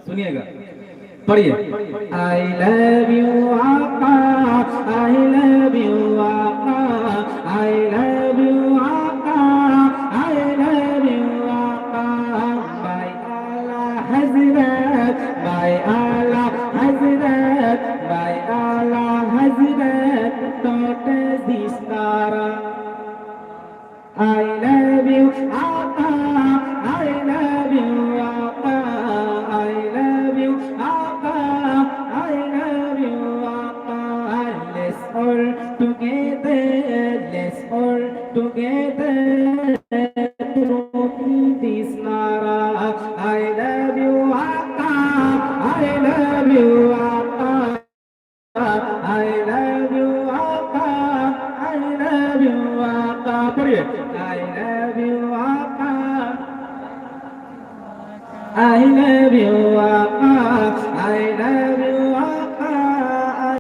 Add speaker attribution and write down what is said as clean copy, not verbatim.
Speaker 1: सुनिएगा, पढ़िए। I love you आका, आई लव यू आका, आई लव यू आका, आई लव यू आका, बाय आला हजरत, बाय आला हजरत, बाय आला हजरत, taught us this Tara. I love you, Akka. I love you, Akka. I love you, Akka. I love you, Akka. Let's all together, let's all together through this Nara. I love you, Akka. I love you, Akka. I love you, Akka. I love you, Akka. पढ़िए। I love you, Akka. I love you, Akka. I love you.